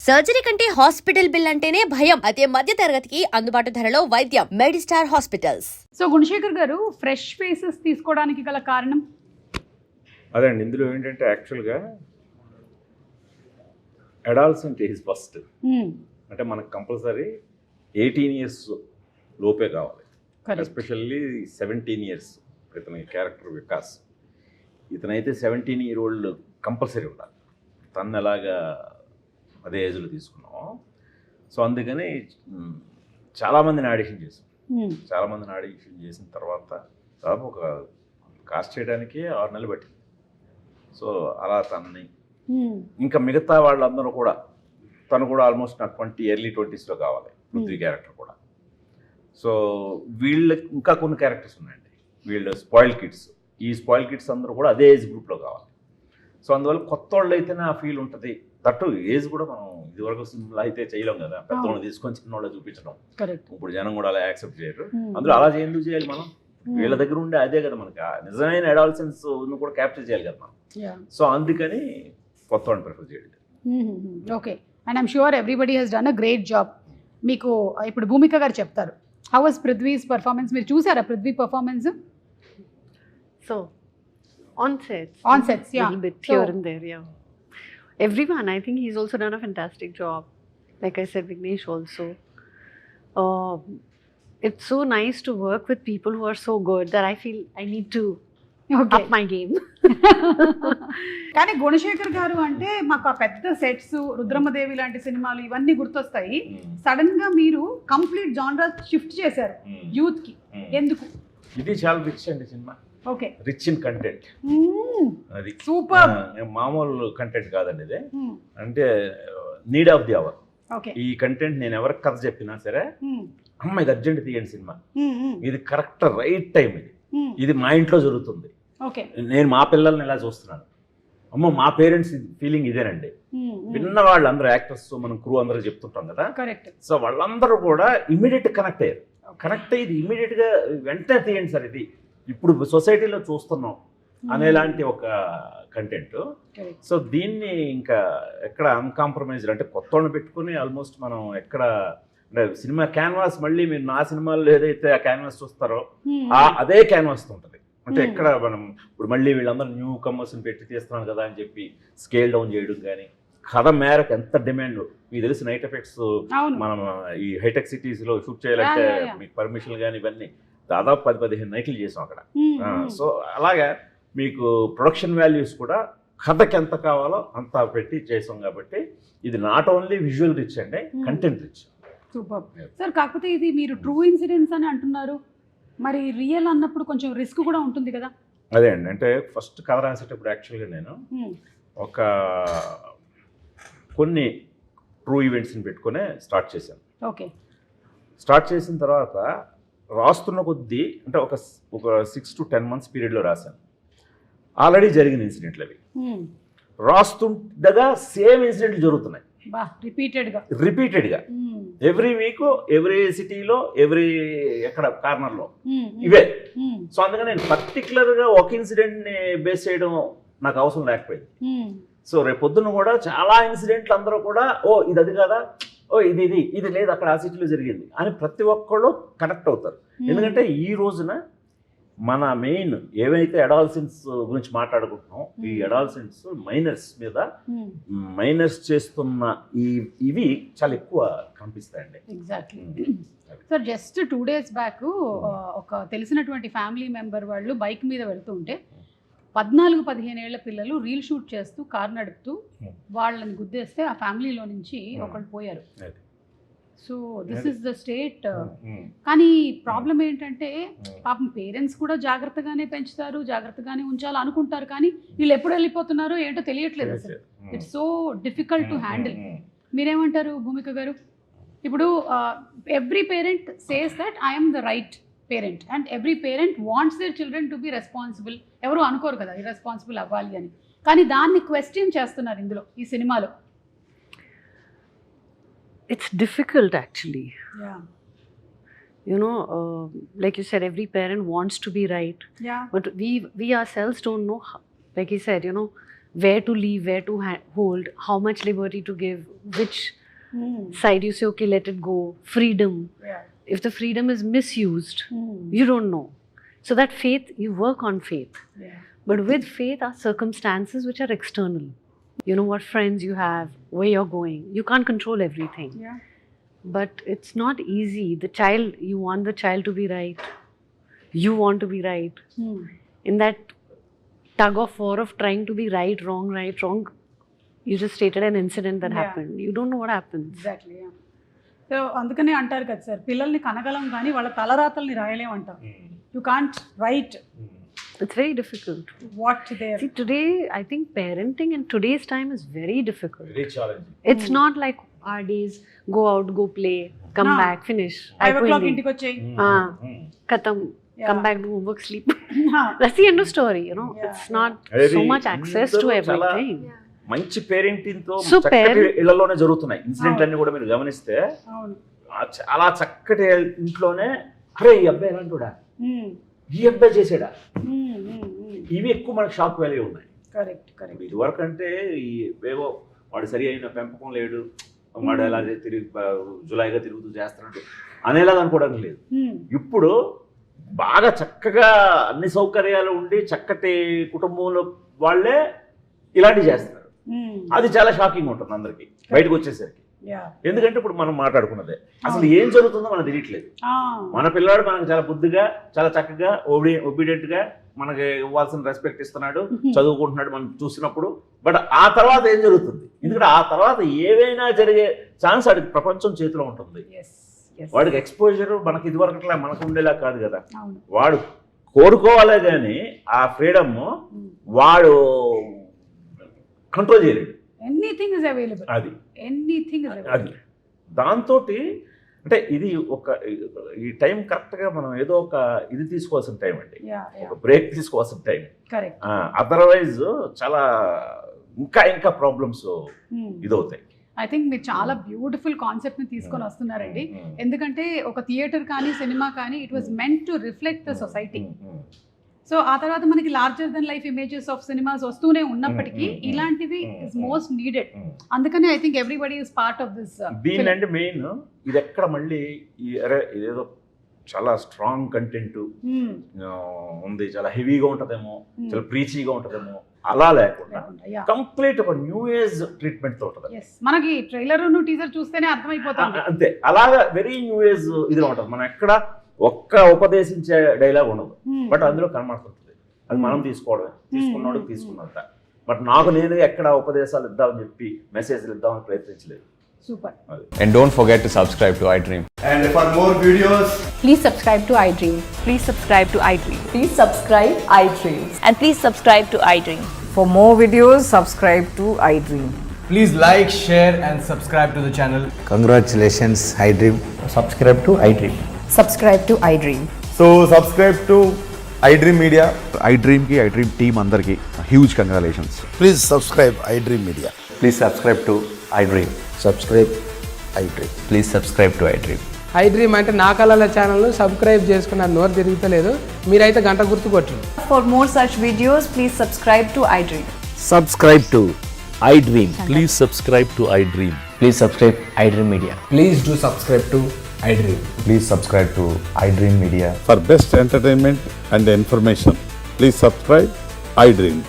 Surgery కంటే hospital bill అంటేనే భయం. అదే మధ్య తరగతికి అందుబాటు ధరలో వైద్యం. Medistar hospitals. సో గుణశేఖర్ గారు, ఫ్రెష్ ఫేసెస్ తీసుకోవడానికి గల కారణం అదే అండి. ఇందులో ఏంటంటే యాక్చువల్గా అడాల్సెంట్ ఏజ్ ఫస్ట్, అంటే మనకు కంపల్సరీ 18 years లోపే కావాలి. ఎస్పెషల్లీ 17 years ఇతని క్యారెక్టర్ వికాస్. ఇతనైతే 17-year-old కంపల్సరీ ఉండాలి. తను ఎలాగా అదే ఏజ్లో తీసుకున్నాం. సో అందుకని చాలామందిని ఆడిషన్ చేసాం. చాలామందిని ఆడిషన్ చేసిన తర్వాత దాదాపు ఒక కాస్ట్ చేయడానికి 6 నెలలు పట్టింది. సో అలా తనని ఇంకా మిగతా వాళ్ళందరూ కూడా, తను కూడా ఆల్మోస్ట్ నాకు ఎర్లీ 20s కావాలి పృథ్వీ క్యారెక్టర్ కూడా. సో వీళ్ళకి ఇంకా కొన్ని క్యారెక్టర్స్ ఉన్నాయండి. వీళ్ళు స్పాయిల్ కిడ్స్. ఈ స్పాయిల్ కిడ్స్ అందరూ కూడా అదే ఏజ్ గ్రూప్లో కావాలి. సో అందువల్ల కొత్త వాళ్ళు అయితేనే ఆ ఫీల్ ఉంటుంది. దట్టు ఏజ్ కూడా మనం ఇదివరకు సినిమాలో అయితే చేయలేం కదా, పెద్దవాళ్ళు తీసుకొని చిన్నవాళ్ళు చూపించడం. ఇప్పుడు జనం కూడా అలా యాక్సెప్ట్ చేయరు. అందులో అలా ఎందుకు చేయాలి మనం? వీళ్ళ దగ్గర ఉండే అదే కదా మనకి నిజమైన అడాల్సెన్స్ కూడా క్యాప్చర్ చేయాలి కదా మనం. సో అందుకని కొత్త వాళ్ళని ప్రిఫర్ చేయడం. Okay, and I'm sure everybody has done a great job. మీకు ఇప్పుడు భూమిక గారు చెప్తారు, హౌ వాస్ పృథ్వీస్ పర్ఫార్మెన్స్? మీరు చూసారా Prithvi performance? So on sets, yeah, little bit here and there, yeah. Everyone, I think he's also done a fantastic job. Like I said, Vignesh also. It's so nice to work with people who are so good that I feel I need to up my game. కానీ గుణశేఖర్ గారు అంటే మాకు ఆ పెద్ద sets, Rudramadevi లాంటి సినిమాలు ఇవన్నీ గుర్తొస్తాయి. సడన్ గా మీరు కంప్లీట్ జానరా షిఫ్ట్ చేశారు యూత్ కి. ఎందుకు? ఇది చాలా రిచ్ అండి cinema. Okay, rich in content. అది సూపర్. మామూలు కంటెంట్ కాదండి ఇది. అంటే నీడ్ ఆఫ్ ది అవర్. ఈ కంటెంట్ నేను ఎవరికి కథ చెప్పినా సరే, అమ్మ ఇది అర్జెంట్ తీయండి సినిమా, ఇది కరెక్ట్ రైట్ టైం, ఇది మా ఇంట్లో జరుగుతుంది, నేను మా పిల్లల్ని ఎలా చూస్తున్నాను, అమ్మో మా పేరెంట్స్ ఫీలింగ్ ఇదేనండి. విన్న వాళ్ళు అందరూ యాక్టర్స్, మనం క్రూ అందరూ చెప్తుంటాం కదా. సో వాళ్ళందరూ కూడా ఇమీడియట్ కనెక్ట్ అయ్యారు. కనెక్ట్ అయ్యి ఇమీడియట్గా వెంటనే తీయండి సార్, ఇది ఇప్పుడు సొసైటీలో చూస్తున్నాం అనేలాంటి ఒక కంటెంట్. సో దీన్ని ఇంకా ఎక్కడ అన్కాంప్రమైజ్డ్, అంటే కొత్త వాళ్ళని పెట్టుకుని ఆల్మోస్ట్ మనం ఎక్కడ అంటే సినిమా క్యాన్వాస్, మళ్ళీ మీరు నా సినిమాల్లో ఏదైతే ఆ క్యాన్వాస్ చూస్తారో అదే క్యాన్వాస్ ఉంటుంది. అంటే ఎక్కడ మనం ఇప్పుడు మళ్ళీ వీళ్ళందరూ న్యూ కమర్స్ని పెట్టి తీస్తున్నాను కదా అని చెప్పి స్కేల్ డౌన్ చేయడం కానీ, కథ మేరకు ఎంత డిమాండ్ మీకు తెలిసి నైట్ ఎఫెక్ట్స్ మనం ఈ హైటెక్ సిటీస్లో షూట్ చేయాలంటే మీకు పర్మిషన్లు కానీ ఇవన్నీ దాదాపు 10-15 నైట్లు చేసాం అక్కడ. సో అలాగా మీకు ప్రొడక్షన్ వాల్యూస్ కూడా కథకి ఎంత కావాలో అంత పెట్టి చేసాం. కాబట్టి ఇది నాట్ ఓన్లీ విజువల్ రిచ్ అండి, కంటెంట్ రిచ్. Super sir. కాకపోతే ఇది మీరు ట్రూ ఇన్సిడెంట్స్ అని అంటున్నారు, మరి రియల్ అన్నప్పుడు కొంచెం రిస్క్ కూడా ఉంటుంది కదా? అదే అండి, అంటే ఫస్ట్ కథ రాసేటప్పుడు యాక్చువల్గా నేను ఒక కొన్ని ట్రూ ఈవెంట్స్ని పెట్టుకునే స్టార్ట్ చేశాను. ఓకే, స్టార్ట్ చేసిన తర్వాత రాస్తున్న కొద్దీ, అంటే ఒక 6 to 10 months పీరియడ్లో రాశాను. ఆల్రెడీ జరిగిన ఇన్సిడెంట్లు అవి. రాస్తుండగా సేమ్ ఇన్సిడెంట్లు జరుగుతున్నాయి రిపీటెడ్గా ఎవ్రీ వీక్, ఎవ్రీ సిటీలో, ఎక్కడ కార్నర్లో ఇవే. సో అందుకని నేను పర్టికులర్గా ఒక ఇన్సిడెంట్ని బేస్ చేయడం నాకు అవసరం లేకపోయింది. సో రేపు పొద్దున్న కూడా చాలా ఇన్సిడెంట్లు అందరూ కూడా ఇది అది కదా, ఇది లేదు అక్కడ ఆ సిటీలో జరిగింది అని ప్రతి ఒక్కళ్ళు కనెక్ట్ అవుతారు. ఎందుకంటే ఈ రోజున మన మెయిన్ ఏవైతే అడాల్సెన్స్ గురించి మాట్లాడుకుంటున్నాం, ఈ అడాల్సెన్స్ మైనర్స్ మీద, మైనర్స్ చేస్తున్న ఇవి చాలా ఎక్కువ కనిపిస్తాయండి. Exactly sir. Just 2 days back ఒక తెలిసినటువంటి ఫ్యామిలీ మెంబర్ వాళ్ళు బైక్ మీద వెళ్తూ ఉంటే 14-15 ఏళ్ల పిల్లలు రీల్ షూట్ చేస్తూ కార్ నడుపుతూ వాళ్ళని గుద్దేస్తే ఆ ఫ్యామిలీలో నుంచి ఒకళ్ళు పోయారు. So this is the state. కానీ ప్రాబ్లం ఏంటంటే పాపం పేరెంట్స్ కూడా జాగ్రత్తగానే పెంచుతారు, జాగ్రత్తగానే ఉంచాలి అనుకుంటారు, కానీ వీళ్ళు ఎప్పుడు వెళ్ళిపోతున్నారో ఏంటో తెలియట్లేదు అసలు. It's so difficult to handle. మీరేమంటారు భూమిక గారు? ఇప్పుడు every parent says that I'm the right parent and every parent wants their children to be responsible. ఎవరు అనుకోరు కదా ఇర్రెస్పాన్సిబుల్ అవ్వాలి అని, కానీ దాన్ని క్వశ్చన్ చేస్తున్నారు ఇందులో, ఈ సినిమాలో. It's difficult actually. Yeah. You know, like you said, every parent wants to be right. Yeah. But we ourselves don't know, like you said, you know, where to leave, where to hold, how much liberty to give, which side. You say, okay, let it go. Freedom. Yeah. If the freedom is misused, Hmm. you don't know. So that faith, you work on faith. Yeah. But with faith are circumstances which are external. You know what friends you have, where you're going. You can't control everything. Yeah. But it's not easy. The child, you want the child to be right. You want to be right. Hmm. In that tug of war of trying to be right, wrong, you just stated an incident that Yeah. happened. You don't know what happens. Exactly. So అందుకనే అంటారు కదా sir, పిల్లల్ని కనగలం కానీ వాళ్ళ తలరాతల్ని రాయలేం అంటారు. You can't write It's very difficult. What there. See, today, I think parenting in today's time is very difficult. Very challenging. It's not like our days, go out, go play, come No. back, finish. 5 o'clock అయిపోయింది. ఇంటికి వచ్చేయి. Khatam, Yeah. come back, do homework, sleep. That's the end of story, you know. Yeah, It's not Very so much access to ఇందులో చాలా everything. మంచి parenting తో So చక్కటి ఇళ్లలోనే జరుగుతున్నాయి ఇన్సిడెంట్ అన్ని కూడా మీరు గమనిస్తే అవును. చాలా చక్కటి ఇంట్లోనే అరే ఈ అబ్బాయి ఎలాంటివాడా, ఈ అబ్బాయి చేసాడా, ఇవి ఎక్కువ మనకు షాక్ వాల్యూ ఉన్నాయి. Correct correct. ఇది వరకు అంటే ఈ ఏవో వాడు సరి అయిన పెంపకం లేడు, వాడు ఎలా తిరిగి జులాయిగా తిరుగుతూ చేస్తున్నాడు అనేలాగా అనుకోవడానికి లేదు. ఇప్పుడు బాగా చక్కగా అన్ని సౌకర్యాలు ఉండి చక్కటి కుటుంబంలో వాళ్ళే ఇలాంటివి చేస్తున్నారు. అది చాలా షాకింగ్ ఉంటుంది అందరికి బయటకు వచ్చేసరికి. ఎందుకంటే ఇప్పుడు మనం మాట్లాడుకున్నదే అసలు ఏం జరుగుతుందో మనకు తెలియట్లేదు. మన పిల్లాడు మనకు చాలా బుద్ధిగా చాలా చక్కగా ఒబీడియంట్ గా మనకి ఇవ్వాల్సిన రెస్పెక్ట్ ఇస్తున్నాడు, చదువుకుంటున్నాడు మనం చూసినప్పుడు. బట్ ఆ తర్వాత ఏం జరుగుతుంది, ఎందుకంటే ఆ తర్వాత ఏవైనా జరిగే ఛాన్స్ వాడికి ప్రపంచం చేతిలో ఉంటుంది. వాడికి ఎక్స్పోజర్ మనకి ఇదివరకట్లా మనకు ఉండేలా కాదు కదా. వాడు కోరుకోవాలే కానీ ఆ ఫ్రీడమ్ వాడు కంట్రోల్ చేయలేడు. Anything is available. అది ఎనీథింగ్ ఇస్ అవైలబుల్. అది దాంతో అంటే ఇది ఒక ఈ టైం కరెక్ట్గా మనం ఏదో ఒక ఇది తీసుకోవాల్సిన టైం అండి, ఒక బ్రేక్ తీసుకోవాల్సిన టైం. కరెక్ట్. అదర్వైజ్ చాలా ఇంకా ప్రాబ్లమ్స్ ఇదవుతాయి. ఐ థింక్ మీరు చాలా బ్యూటిఫుల్ కాన్సెప్ట్ ని తీసుకొని వస్తున్నారండి. ఎందుకంటే ఒక థియేటర్ కానీ సినిమా కానీ it was meant to reflect the society. So ఆ తర్వాత మనకి larger than life images of cinemas వస్తూనే ఉన్నప్పటికీ ఇలాంటివి ఇస్ మోస్ట్ నీడెడ్. అందుకని I think everybody is part of this. దీనికంటే మెయిన్ ఇది ఎక్కడ మళ్ళీ ఇదేదో చాలా స్ట్రాంగ్ కంటెంట్ ఉంది, చాలా హెవీగా ఉంటుందేమో, చాలా ప్రీచీగా ఉంటుందేమో, అలా లేకుండా కంప్లీట్ ఒక న్యూ ఏజ్ ట్రీట్మెంట్ తో ఉంటుంది. మనకి ట్రైలర్ టీజర్ చూస్తేనే అర్థమైపోతుంది. అంతే, అలాగా వెరీ న్యూ ఏజ్ ఇదిగా ఉంటుంది. మనం ఎక్కడ ఒక్క ఉపదేశించే డైలాగ్ ఉండదు, బట్ అందులో కనబడుతుంటుంది. అది మనం తీసుకోవడమే, తీసుకున్నాడు తీసుకున్నంత. బట్ నాకు నేను ఎక్కడ ఉపదేశాలు ఇద్దామని చెప్పి మెసేజ్లు ఇద్దామని ప్రయత్నించలేదు. Super. And don't forget to subscribe to iDream. And for more videos, Please subscribe to iDream. Please subscribe to iDream. Please subscribe iDream. And please subscribe to iDream. For more videos, subscribe to iDream. please like, share and subscribe to the channel. Congratulations, iDream. Subscribe to iDream. Subscribe to iDream. So subscribe to iDream Media. iDream ki iDream team andarki huge congratulations. Please subscribe iDream Media. Please subscribe to iDream. Subscribe iDream. Please subscribe to iDream. iDream అంటే నా కళల ఛానల్ను subscribe చేసుకున్న నోరు తిరుగుతలేదు, మీరైతే గంట గుర్తు కొట్టండి. For more such videos, please subscribe to iDream. Subscribe to iDream. Please subscribe to iDream. Please subscribe iDream Media. Please do subscribe to iDream. Please subscribe to iDream Media. For best entertainment and information, please subscribe iDream.